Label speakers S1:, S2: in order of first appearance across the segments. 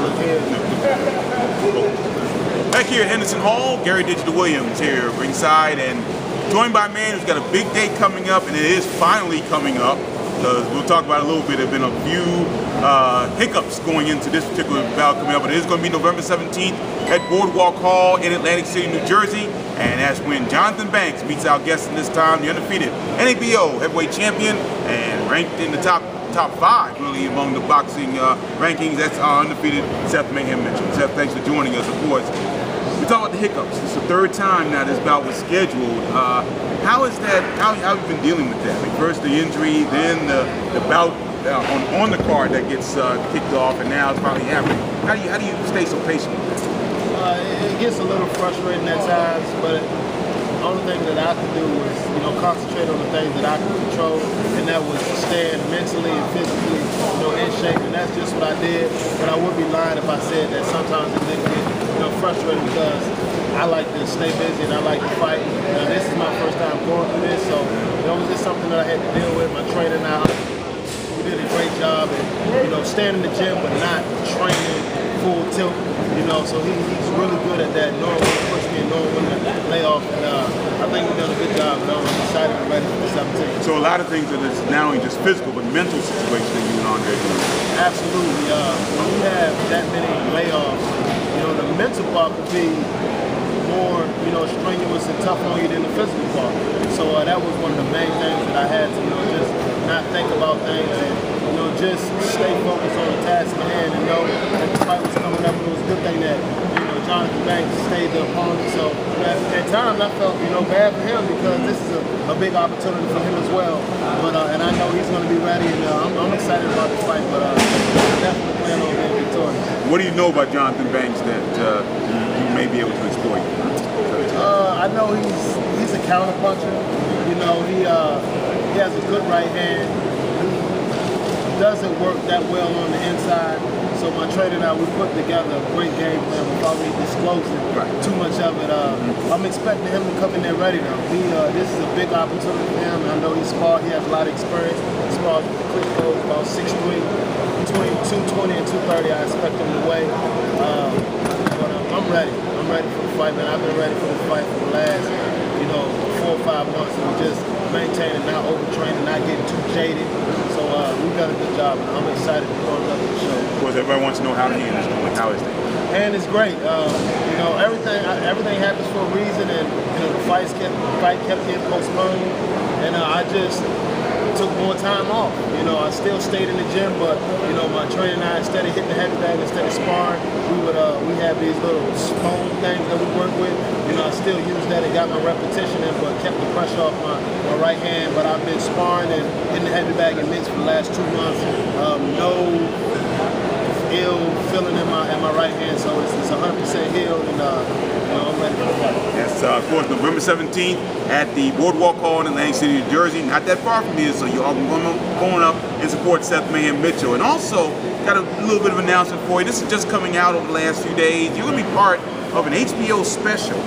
S1: look ahead.
S2: Back here at Henderson Hall, Gary Digital Williams here ringside, and joined by a man who's got a big day coming up, and it is finally coming up. We'll talk about it a little bit. There have been a few hiccups going into this particular bout coming up, but it is going to be November 17th at Boardwalk Hall in Atlantic City, New Jersey, and that's when Johnathon Banks meets our guest in this time, the undefeated NABO heavyweight champion and ranked in the top 5 really among the boxing rankings. That's our undefeated Seth Mayhem Mitchell. Seth, thanks for joining us, of course. We talk about the hiccups. It's the 3rd time now this bout was scheduled. How is that? How have you been dealing with that? Like first the injury, then the bout on the card that gets kicked off, and now it's finally happening. How do you stay so patient with that?
S1: It gets a little frustrating at times, but the only thing that I could do was, concentrate on the things that I could control, and that was staying mentally and physically, in shape, and that's just what I did. But I would be lying if I said that sometimes it didn't get, frustrating because I like to stay busy and I like to fight. This is my first time going through this, so it was just something that I had to deal with. My trainer now, he did a great job, and staying in the gym but not training full tilt. So he's really good at that, knowing when to push me and knowing when to lay off. And I think we've done a good job. I'm excited and ready for the 17th.
S2: So a lot of things that it's not only just physical, but mental situation that you and Andre are doing.
S1: Absolutely. When you have that many layoffs, the mental part could be more, strenuous and tough on you than the physical part. So that was one of the main things that I had to, just not think about things and, just stay focused on the task at hand and know that the fight was coming up. It was a good thing that, Johnathon Banks stayed the opponent. So at times I felt, bad for him because this is a big opportunity for him as well. But and I know he's going to be ready, and I'm excited about the fight. But I definitely plan on being victorious.
S2: What do you know about Johnathon Banks that you may be able to exploit?
S1: I know he's a counter puncher. He has a good right hand. He doesn't work that well on the inside. So my trainer and I, we put together a great game plan without me disclosing too much of it. I'm expecting him to come in there ready though. This is a big opportunity for him. I know he's smart. He has a lot of experience. He spars with the quick goes about 6'3", between 220 and 230. I expect him to weigh. But I'm ready. I'm ready for the fight, man. I've been ready for the fight for the last, 4 or 5 months. And just maintaining, not overtraining, not getting too jaded. So we've done a good job, and I'm excited to go up to the show.
S2: Of course, everybody wants to know how the hand is going. How is that?
S1: Hand is great. Everything happens for a reason, and the fight kept getting postponed, and I just took more time off. I still stayed in the gym, but my trainer and I, instead of hitting the heavy bag, instead of sparring, we have these little stone things that we work with. I still use that and got my repetition in, but kept the pressure off my right hand. But I've been sparring and hitting the heavy bag and mitts for the last 2 months. No ill feeling in my right hand, so it's 100% healed, and I'm ready for the fight.
S2: Yes, of course, November 17th at the Boardwalk Hall in Atlantic City, New Jersey. Not that far from here, so you're all going up and support Seth Mayhem Mitchell. And also, got a little bit of an announcement for you. This is just coming out over the last few days. You're going to be part of an HBO special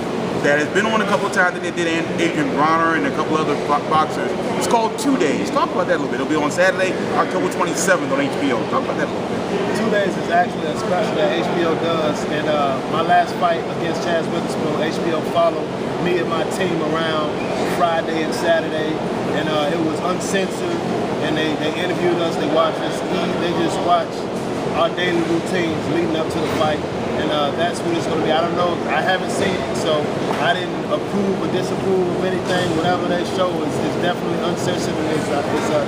S2: that has been on a couple of times that they did Adrian Bronner and a couple other boxers. It's called 2 Days. Talk about that a little bit. It'll be on Saturday, October 27th on HBO. Talk about that a little bit.
S1: 2 Days is actually a special that HBO does, and my last fight against Chaz Witherspoon, HBO followed me and my team around Friday and Saturday, and it was uncensored, and they interviewed us, they watched us eat, they just watched our daily routines leading up to the fight. And that's what it's going to be. I don't know. I haven't seen it, so I didn't approve or disapprove of anything. Whatever they show is definitely uncensored, and it's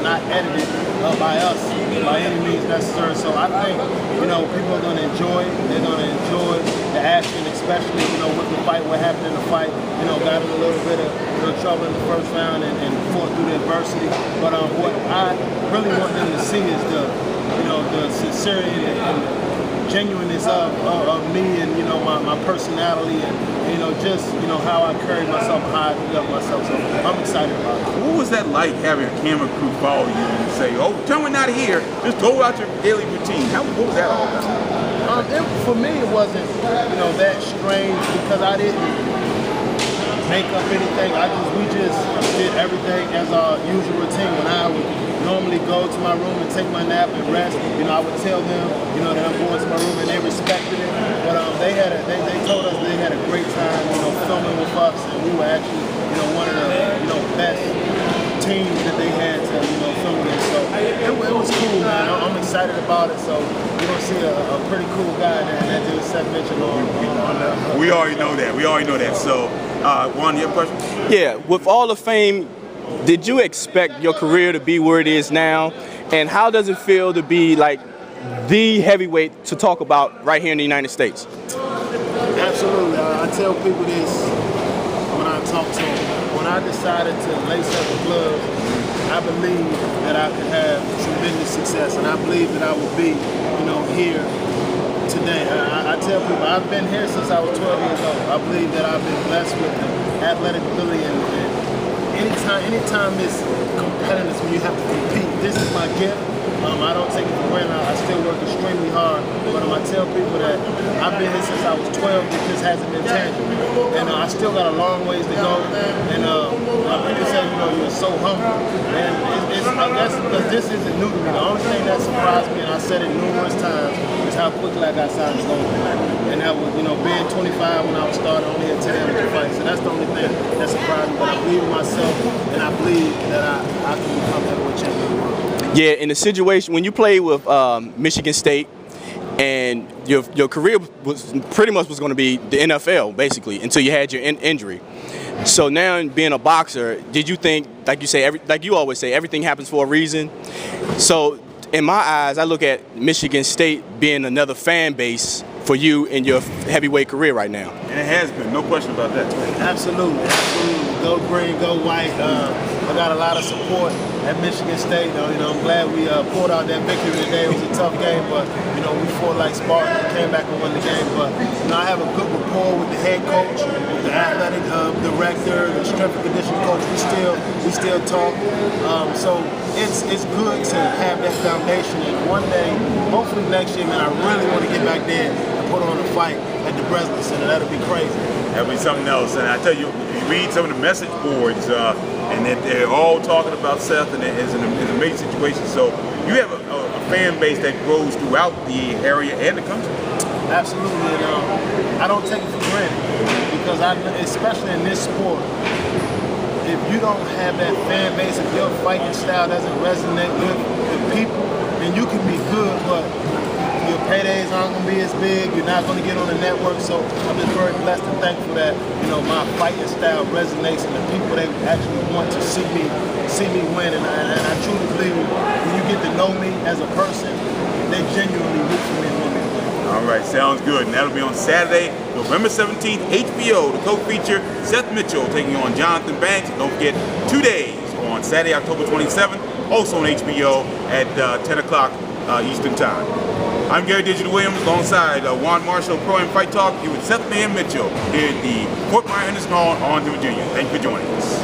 S1: not edited by us by any means necessary. So I think people are going to enjoy it. They're going to enjoy the action, especially with the fight, what happened in the fight. Got in a little bit of trouble in the first round and fought through the adversity. But what I really want them to see is the sincerity and genuineness of me and my personality and just how I carry myself, how I conduct myself. So I'm excited about it.
S2: What was that like having a camera crew follow you and say, "Oh, tell me not here. Just go out your daily routine"? What was that all about?
S1: For me, it wasn't that strange because I didn't make up anything. We just did everything as our usual routine. When I would normally go to my room and take my nap and rest. You know, I would tell them, you know, that I'm going to my room, and they respected it. But they told us they had a great time, you know, filming with us, and we were actually, you know, one of the, you know, best teams that they had to, you know, film with. So it was cool, man. I'm excited about it. So you're gonna see a pretty cool guy there, and that dude Seth Mitchell on
S2: We already know that. We already know that. So, Juan, you have a question?
S3: Yeah, with all the fame, did you expect your career to be where it is now? And how does it feel to be like the heavyweight to talk about right here in the United States?
S1: Absolutely. I tell people this when I talk to them. When I decided to lace up the gloves, I believe that I could have tremendous success, and I believe that I will be, you know, here today. I tell people I've been here since I was 12 years old. I believe that I've been blessed with the athletic ability, and anytime it's competitive, when you have to compete, this is my gift. I don't take it for granted. I still work extremely hard, but I tell people that I've been here since I was 12. It just hasn't been tangible, and I still got a long ways to go. And people say, you know, you're so humble, and I guess because this isn't new to me. The only thing that surprised me, and I said it numerous times, is how quickly I got signed to Golden. And that was, you know, being 25 when I was starting, only had 10 amateur fights, and that's the only thing that surprised me. But I believe in myself, and I believe that I can become heavyweight champion of the world.
S3: Yeah, in the situation when you played with Michigan State, and your career was pretty much going to be the NFL basically until you had your injury. So now being a boxer, did you think, like you say, like you always say, everything happens for a reason? So in my eyes, I look at Michigan State being another fan base for you in your heavyweight career right now.
S2: And it has been, no question about that.
S1: Absolutely, absolutely. Go green, go white. I got a lot of support at Michigan State. You know, I'm glad we pulled out that victory today. It was a tough game, but you know, we fought like Spartans, came back and won the game. But you know, I have a good rapport with the head coach, the athletic director, the strength and conditioning coach. We still talk. So it's good to have that foundation. And one day, hopefully next year, man, I really want to get back there and put on a fight at the Breslin Center. That'll be crazy.
S2: That'll be something else. And I tell you, if you read some of the message boards, and they're all talking about Seth, and it's an amazing situation. So you have a fan base that grows throughout the area and the country.
S1: Absolutely, and I don't take it for granted, because especially in this sport, if you don't have that fan base, if your fighting style doesn't resonate with people, then you can be good, but your paydays aren't going to be as big. You're not going to get on the network. So I'm just very blessed and thankful that, you know, my fighting style resonates, and the people, they actually want to see me win. And I truly believe when you get to know me as a person, they genuinely root for me and want me to win.
S2: All right, sounds good. And that'll be on Saturday, November 17th, HBO. The co-feature, Seth Mitchell taking on Johnathon Banks. And don't forget, 2 days on Saturday, October 27th, also on HBO at 10 o'clock Eastern Time. I'm Gary Digital Williams alongside Juan Marshall, Pro and Fight Talk, here with Seth Mitchell here at the Fort Myers Henderson Hall on Virginia. Thank you for joining us.